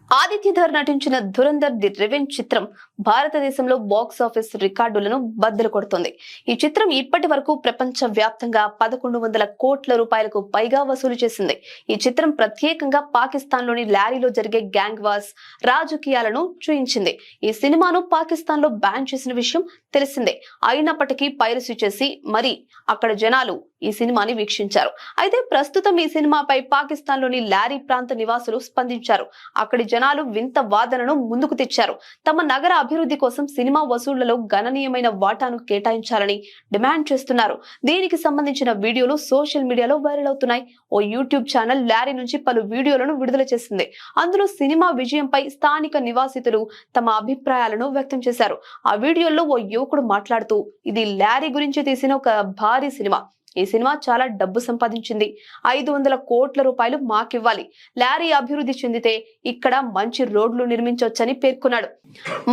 ఆదిత్యధర్ నటించిన Dhurandhar the revenge చిత్రం భారతదేశంలో బాక్స్ ఆఫీస్ రికార్డులను బద్దలు కొడుతోంది. ఈ చిత్రం ఇప్పటి వరకు ప్రపంచ వ్యాప్తంగా 1100 కోట్ల రూపాయలకు పైగా వసూలు చేసింది. ఈ చిత్రం ప్రత్యేకంగా పాకిస్తాన్ లోని లారీలో జరిగే గ్యాంగ్ వార్స్, రాజకీయాలను చూయించింది. ఈ సినిమాను పాకిస్తాన్ లో బ్యాన్ చేసిన విషయం తెలిసిందే. అయినప్పటికీ పైరసీ చేసి మరి అక్కడ జనాలు ఈ సినిమాని వీక్షించారు. అయితే ప్రస్తుతం ఈ సినిమాపై పాకిస్తాన్ లోని లారీ ప్రాంత నివాసులు స్పందించారు. అక్కడి జనాలు వింత వాదనను ముందుకు తెచ్చారు. తమ నగర అభివృద్ధి కోసం సినిమా వసూళ్లలో గణనీయమైన వాటాను కేటాయించాలని డిమాండ్ చేస్తున్నారు. దీనికి సంబంధించిన వీడియోలు సోషల్ మీడియాలో వైరల్ అవుతున్నాయి. ఓ యూట్యూబ్ ఛానల్ లారీ నుంచి పలు వీడియోలను విడుదల చేసింది. అందులో సినిమా విజయంపై స్థానిక నివాసితులు తమ అభిప్రాయాలను వ్యక్తం చేశారు. ఆ వీడియోలో ఓ యువకుడు మాట్లాడుతూ, ఇది లారీ గురించి తీసిన ఒక భారీ సినిమా. ఈ సినిమా చాలా డబ్బు సంపాదించింది. 500 కోట్ల రూపాయలు మాకివ్వాలి. లారీ అభివృద్ధి చెందితే ఇక్కడ మంచి రోడ్లు నిర్మించొచ్చని పేర్కొన్నాడు.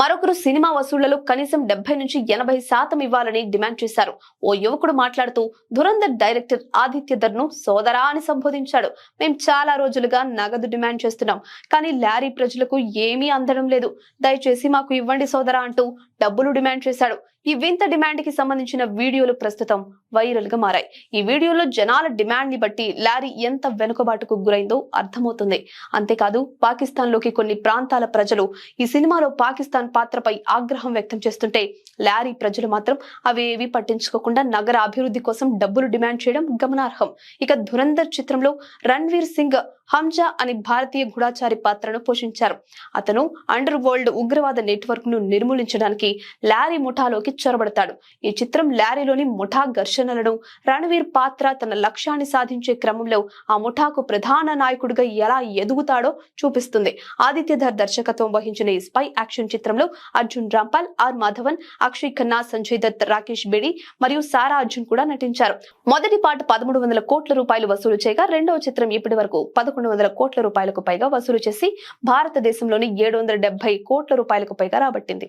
మరొకరు సినిమా వసూళ్లలో కనీసం 70 నుంచి 80% ఇవ్వాలని డిమాండ్ చేశారు. ఓ యువకుడు మాట్లాడుతూ, ధురంధర్ డైరెక్టర్ ఆదిత్యధర్ ను సోదరా అని సంబోధించాడు. మేం చాలా రోజులుగా నగదు డిమాండ్ చేస్తున్నాం, కానీ లారీ ప్రజలకు ఏమీ అందడం లేదు. దయచేసి మాకు ఇవ్వండి సోదరా అంటూ డబ్బులు డిమాండ్ చేశాడు. ఈ వింత డిమాండ్ కి సంబంధించిన వీడియోలు ప్రస్తుతం వైరల్ గా మారాయి. ఈ వీడియోలో జనాల డిమాండ్ ని బట్టి లారీ ఎంత వెనుకబాటుకు గురైందో అర్థమవుతుంది. అంతేకాదు పాకిస్తాన్ లోకి కొన్ని ప్రాంతాల ప్రజలు ఈ సినిమాలో పాకిస్తాన్ పాత్రపై ఆగ్రహం వ్యక్తం చేస్తుంటే, లారీ ప్రజలు మాత్రం అవేవి పట్టించుకోకుండా నగర అభివృద్ధి కోసం డబ్బులు డిమాండ్ చేయడం గమనార్హం. ఇక ధురంధర్ చిత్రంలో రణ్వీర్ సింగ్ హంజా అని భారతీయ గూఢాచారి పాత్రను పోషించారు. అతను అండర్ వరల్డ్ ఉగ్రవాద నెట్వర్క్ ను నిర్మూలించడానికి లారీ ముఠాలోకి చొరబడతాడు. ఈ చిత్రం లారీలోని ముఠా ఘర్షణలను, రణవీర్ పాత్ర తన లక్ష్యాన్ని సాధించే క్రమంలో ఆ ముఠాకు ప్రధాన నాయకుడిగా ఎలా ఎదుగుతాడో చూపిస్తుంది. ఆదిత్యధర్ దర్శకత్వం వహించిన ఈ స్పై యాక్షన్ చిత్రంలో అర్జున్ రాంపాల్, ఆర్ మాధవన్, అక్షయ్ ఖన్నా, సంజయ్ దత్, రాకేష్ బేడి మరియు సారా అర్జున్ కూడా నటించారు. మొదటి పార్ట్ 1300 కోట్ల రూపాయలు వసూలు చేయగా, రెండవ చిత్రం ఇప్పటి వరకు 1100 కోట్ల రూపాయలకు పైగా వసూలు చేసి భారతదేశంలోని 770 కోట్ల రూపాయలకు పైగా రాబట్టింది.